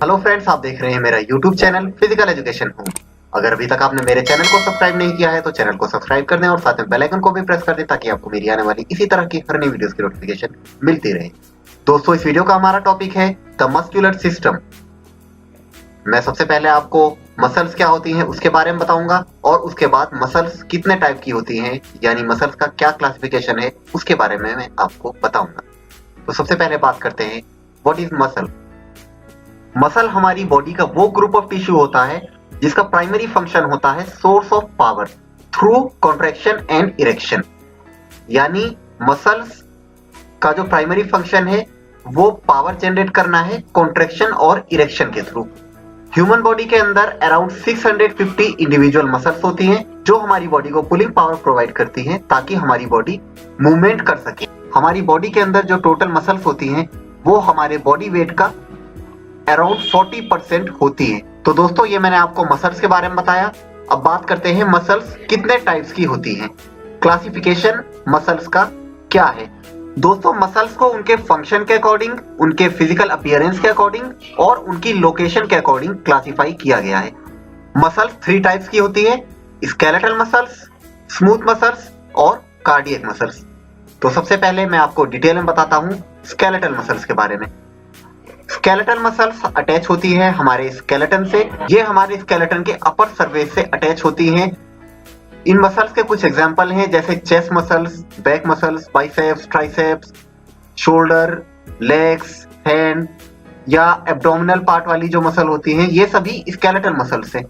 Hello friends, आप देख रहे हैं मेरा YouTube channel physical education home. अगर अभी तक आपने मेरे चैनल को सब्सक्राइब नहीं किया है तो चैनल को सब्सक्राइब कर दें और साथ में बेल आइकन को भी प्रेस कर दें ताकि आपको मेरी आने वाली इसी तरह की हर नई वीडियोस की नोटिफिकेशन मिलती रहे। दोस्तों, इस वीडियो का हमारा टॉपिक है द मस्कुलर सिस्टम। मैं सबसे पहले आपको मसल्स क्या होती हैं उसके बारे में बताऊंगा और उसके बाद मसल्स कितने टाइप की होती हैं, यानी मसल्स का क्या क्लासिफिकेशन है उसके बारे में मैं आपको बताऊंगा। तो सबसे पहले बात करते हैं व्हाट इज मसल। मसल हमारी बॉडी का वो ग्रुप ऑफ टिश्यू होता है जिसका प्राइमरी फंक्शन होता है source of power through contraction and erection. यानी मसल्स का जो प्राइमरी फंक्शन है वो पावर जनरेट करना है कॉन्ट्रैक्शन और इरेक्शन के थ्रू। ह्यूमन बॉडी के अंदर अराउंड 650 इंडिविजुअल मसल्स होती हैं जो हमारी बॉडी को पुलिंग पावर प्रोवाइड करती हैं ताकि हमारी बॉडी मूवमेंट कर सके। हमारी बॉडी के अंदर जो टोटल मसल्स होती हैं वो हमारे बॉडी वेट का अराउंड 40% होती है। तो दोस्तों, ये मैंने आपको मसल्स के बारे में बताया। अब बात करते हैं मसल्स कितने टाइप्स की होती हैं, क्लासिफिकेशन मसल्स का क्या है। दोस्तों, मसल्स को उनके फंक्शन के अकॉर्डिंग, उनके फिजिकल अपीयरेंस के अकॉर्डिंग और उनकी लोकेशन के अकॉर्डिंग क्लासिफाई किया गया है। मसल्स 3 टाइप्स की होती है, स्केलेटल मसल्स, स्मूथ मसल्स और कार्डियक मसल्स। तो सबसे पहले मैं आपको डिटेल में बताता हूं स्केलेटल मसल्स के बारे में। स्केलेटल मसल्स अटैच होती है हमारे स्केलेटन से। ये हमारे स्केलेटन के अपर सरफेस से अटैच होती हैं। इन मसल्स के कुछ एग्जांपल हैं जैसे chest muscles, back muscles, biceps, triceps, shoulder, legs, hand या एब्डोमिनल पार्ट वाली जो मसल होती हैं, ये सभी स्केलेटल मसल्स हैं।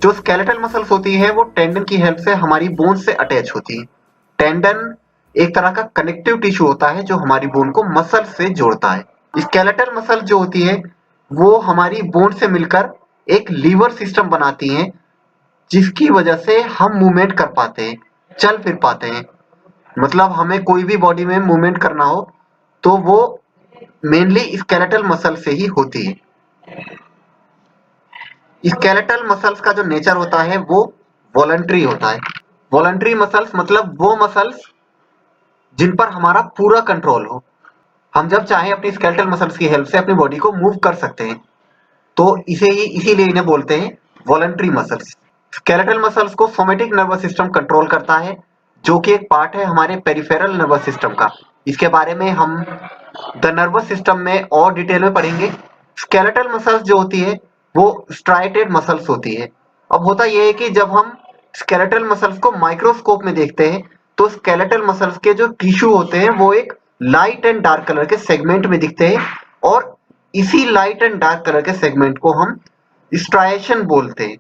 जो स्केलेटल मसल्स होती है वो टेंडन की हेल्प से हमारी बोन से अटैच होती है। टेंडन एक तरह का कनेक्टिव टिश्यू होता है जो हमारी बोन को मसल से जोड़ता है। स्केलेटल मसल जो होती है वो हमारी बोन से मिलकर एक लीवर सिस्टम बनाती हैं जिसकी वजह से हम मूवमेंट कर पाते हैं, चल फिर पाते हैं। मतलब हमें कोई भी बॉडी में मूवमेंट करना हो तो वो मेनली स्केलेटल मसल से ही होती है। स्केलेटल मसल्स का जो नेचर होता है वो वॉलंटरी होता है। वॉलंटरी मसल्स मतलब वो मसल्स जिन पर हमारा पूरा कंट्रोल हो। हम जब चाहें अपनी स्केलेटल मसल्स की हेल्प से अपनी बॉडी को मूव कर सकते हैं, तो इसीलिए इन्हें बोलते हैं वॉलंटरी मसल्स। स्केलेटल मसल्स को सोमैटिक नर्वस सिस्टम कंट्रोल करता है जो कि एक पार्ट है हमारे पेरिफेरल नर्वस सिस्टम का। इसके बारे में हम द नर्वस सिस्टम में और डिटेल में पढ़ेंगे। स्केलेटल मसल्स जो होती है वो स्ट्राइटेड मसल्स होती है। अब होता यह है कि जब हम स्केलेटल मसल्स को माइक्रोस्कोप में देखते हैं तो स्केलेटल मसल्स के जो टिश्यू होते हैं वो एक लाइट एंड डार्क कलर के सेगमेंट में दिखते हैं और इसी लाइट एंड डार्क कलर के सेगमेंट को हम स्ट्राइएशन बोलते हैं।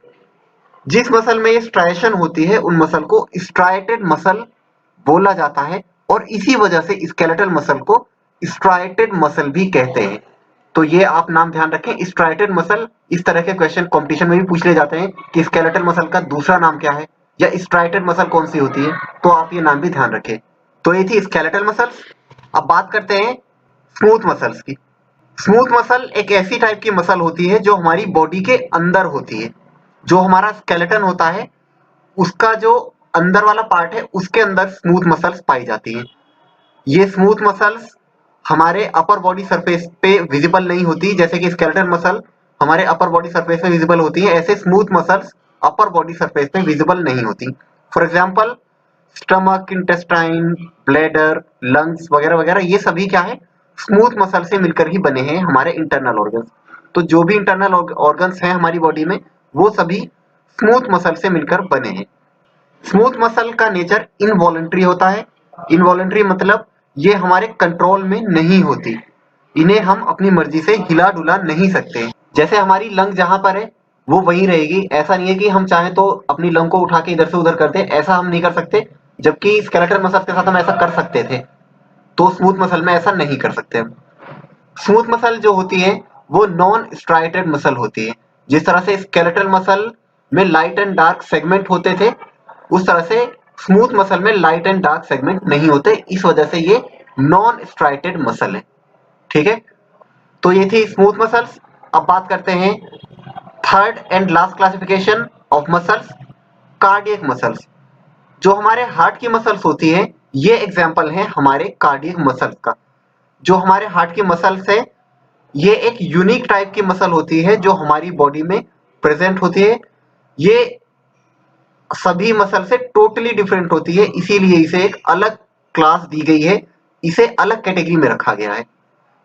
जिस मसल में ये स्ट्राइएशन होती है उन मसल को स्ट्राइटेड मसल बोला जाता है और इसी वजह से स्केलेटल मसल को स्ट्राइटेड मसल भी कहते हैं। तो ये आप नाम ध्यान रखें, स्ट्राइटेड मसल। इस तरह के क्वेश्चन कंपटीशन में भी पूछ ले जाते हैं कि स्केलेटल मसल का दूसरा नाम क्या है या स्ट्राइटेड मसल कौन सी होती है, तो आप ये नाम भी ध्यान रखें। तो ये थी स्केलेटल मसल्स। अब बात करते हैं स्मूथ मसल्स की। स्मूथ मसल एक ऐसी टाइप की मसल होती है जो हमारी बॉडी के अंदर होती है। जो हमारा स्केलेटन होता है उसका जो अंदर वाला पार्ट है उसके अंदर स्मूथ मसल्स पाई जाती हैं। ये स्मूथ मसल्स हमारे अपर बॉडी सरफेस पे विजिबल नहीं होती, जैसे कि स्केलेटन मसल हमारे अपर बॉडी सरफेस पे विजिबल होती है, ऐसे smooth muscles upper body surface पे विजिबल नहीं होती। For example stomach, intestine, bladder, lungs वगैरह वगैरह, ये सभी क्या है, स्मूथ मसल से मिलकर ही बने हैं हमारे इंटरनल ऑर्गन्स। तो जो भी इंटरनल ऑर्गन्स हैं हमारी बॉडी में वो सभी स्मूथ मसल से मिलकर बने हैं। स्मूथ मसल का नेचर इनवॉलंटरी होता है। इनवॉलंटरी मतलब ये हमारे कंट्रोल में नहीं होती, इन्हें हम अपनी मर्जी से हिला डुला नहीं सकते। जैसे हमारी लंग जहां पर है वो वहीं रहेगी, ऐसा नहीं है कि हम चाहें तो अपनी लंग को उठा के इधर से उधर कर दें, ऐसा हम नहीं कर सकते। जबकि स्केलेटल मसल के साथ हम ऐसा कर सकते थे, तो स्मूथ मसल में ऐसा नहीं कर सकते हम। स्मूथ मसल जो होती है वो नॉन स्ट्राइटेड मसल होती है। जिस तरह से स्केलेटल मसल में लाइट एंड डार्क सेगमेंट होते थे उस तरह से स्मूथ मसल में लाइट एंड डार्क सेगमेंट नहीं होते, इस वजह से ये नॉन स्ट्राइटेड मसल है। ठीक है, तो ये थी स्मूथ मसल्स। अब बात करते हैं third and last classification of muscles, cardiac muscles. जो हमारे हार्ट की मसल्स होती हैं ये एग्जांपल है हमारे कार्डियक मसल्स का। जो हमारे हार्ट की मसल्स है ये एक यूनिक टाइप की मसल होती है जो हमारी बॉडी में प्रेजेंट होती है। ये सभी मसल से टोटली डिफरेंट होती है, इसीलिए इसे एक अलग क्लास दी गई है, इसे अलग कैटेगरी में रखा गया है।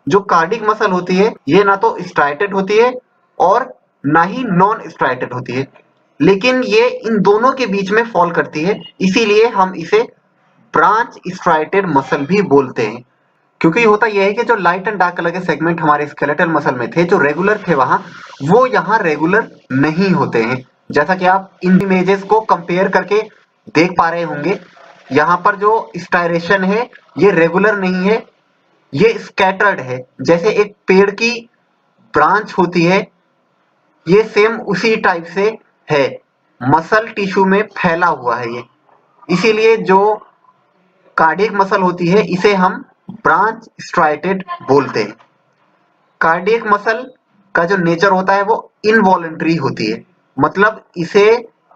जो कार्डिक मसल होती है ये ना तो स्ट्राइटेड होती है और ना ही नॉन स्ट्राइटेड होती है, लेकिन ये इन दोनों के बीच में फॉल करती है, इसीलिए हम इसे ब्रांच स्ट्राइटेड मसल भी बोलते हैं। क्योंकि होता यह है कि जो लाइट एंड डार्क कलर के सेगमेंट हमारे स्केलेटल मसल में थे, जो रेगुलर थे वहां, वो यहाँ रेगुलर नहीं होते हैं। जैसा कि आप इन इमेजेस को कंपेयर करके देख पा रहे होंगे, यहाँ पर जो स्टायरेशन है ये रेगुलर नहीं है, ये स्कैटर्ड है। जैसे एक पेड़ की ब्रांच होती है, ये सेम उसी टाइप से है, मसल टिश्यू में फैला हुआ है ये। इसीलिए जो कार्डियक मसल होती है इसे हम ब्रांच स्ट्राइटेड बोलते हैं। कार्डियक मसल का जो नेचर होता है वो इनवॉलेंट्री होती है, मतलब इसे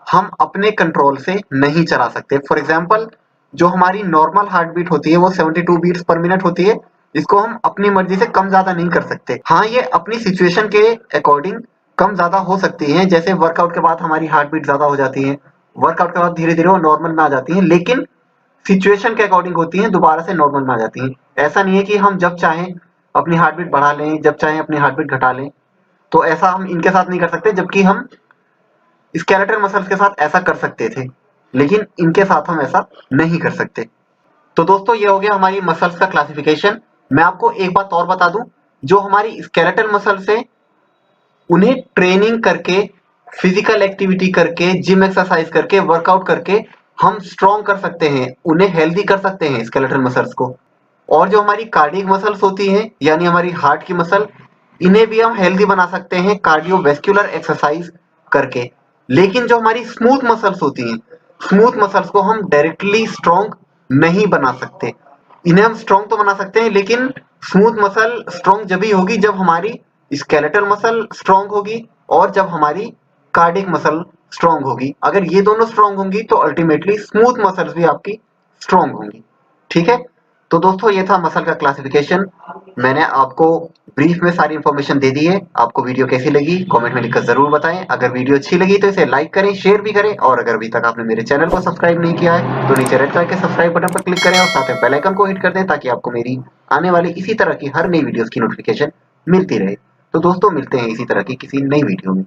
हम अपने कंट्रोल से नहीं चला सकते। फॉर एग्जाम्पल, जो हमारी नॉर्मल हार्ट बीट होती है वो 72 बीट्स पर मिनट होती है, इसको हम अपनी मर्जी से कम ज्यादा नहीं कर सकते। हाँ, ये अपनी सिचुएशन के अकॉर्डिंग कम ज्यादा हो सकती है। जैसे वर्कआउट के बाद हमारी हार्ट बीट ज्यादा हो जाती है, वर्कआउट के बाद धीरे धीरे वो नॉर्मल में आ जाती है, लेकिन सिचुएशन के अकॉर्डिंग होती हैं, दोबारा से नॉर्मल में आ जाती हैं। ऐसा नहीं है कि हम जब चाहें अपनी हार्ट बीट बढ़ा लें, जब चाहें अपनी हार्ट बीट घटा लें। तो ऐसा हम इनके साथ नहीं कर सकते, जबकि हम स्केलेटल मसल्स के साथ ऐसा कर सकते थे, लेकिन इनके साथ हम ऐसा नहीं कर सकते। तो दोस्तों, ये हो गया हमारी मसल्स का क्लासिफिकेशन। मैं आपको एक बात और बता दूं, जो हमारी स्केलेटल मसल्स है उन्हें ट्रेनिंग करके, फिजिकल एक्टिविटी करके, जिम एक्सरसाइज करके, वर्कआउट करके हम स्ट्रॉन्ग कर सकते हैं, उन्हें हेल्दी कर सकते हैं स्केलेटल मसल्स को। और जो हमारी कार्डियक मसल्स होती हैं, यानी हमारी हार्ट की मसल, इन्हें भी हम हेल्दी बना सकते हैं कार्डियोवैस्कुलर एक्सरसाइज करके। लेकिन जो हमारी स्मूथ मसल्स होती हैं, स्मूथ मसल्स को हम डायरेक्टली स्ट्रॉन्ग नहीं बना सकते। इन्हें हम स्ट्रॉन्ग तो बना सकते हैं, लेकिन स्मूथ मसल स्ट्रॉन्ग जब ही होगी जब हमारी स्केलेटल मसल स्ट्रॉन्ग होगी और जब हमारी कार्डिक मसल स्ट्रॉन्ग होगी। अगर ये दोनों स्ट्रॉन्ग होंगी तो अल्टीमेटली स्मूथ मसल्स भी आपकी स्ट्रॉन्ग होंगी। ठीक है, तो दोस्तों ये था मसल का क्लासिफिकेशन। मैंने आपको ब्रीफ में सारी इंफॉर्मेशन दे दी है। आपको वीडियो कैसी लगी कमेंट में लिखकर जरूर बताएं। अगर वीडियो अच्छी लगी तो इसे लाइक करें, शेयर भी करें, और अगर अभी तक आपने मेरे चैनल को सब्सक्राइब नहीं किया है तो नीचे रेड कलर के सब्सक्राइब बटन पर क्लिक करें और साथ में बेल आइकन को हिट कर दें, ताकि आपको मेरी आने वाली इसी तरह की हर नई वीडियोस की नोटिफिकेशन मिलती रहे। तो दोस्तों, मिलते हैं इसी तरह की किसी नई वीडियो में।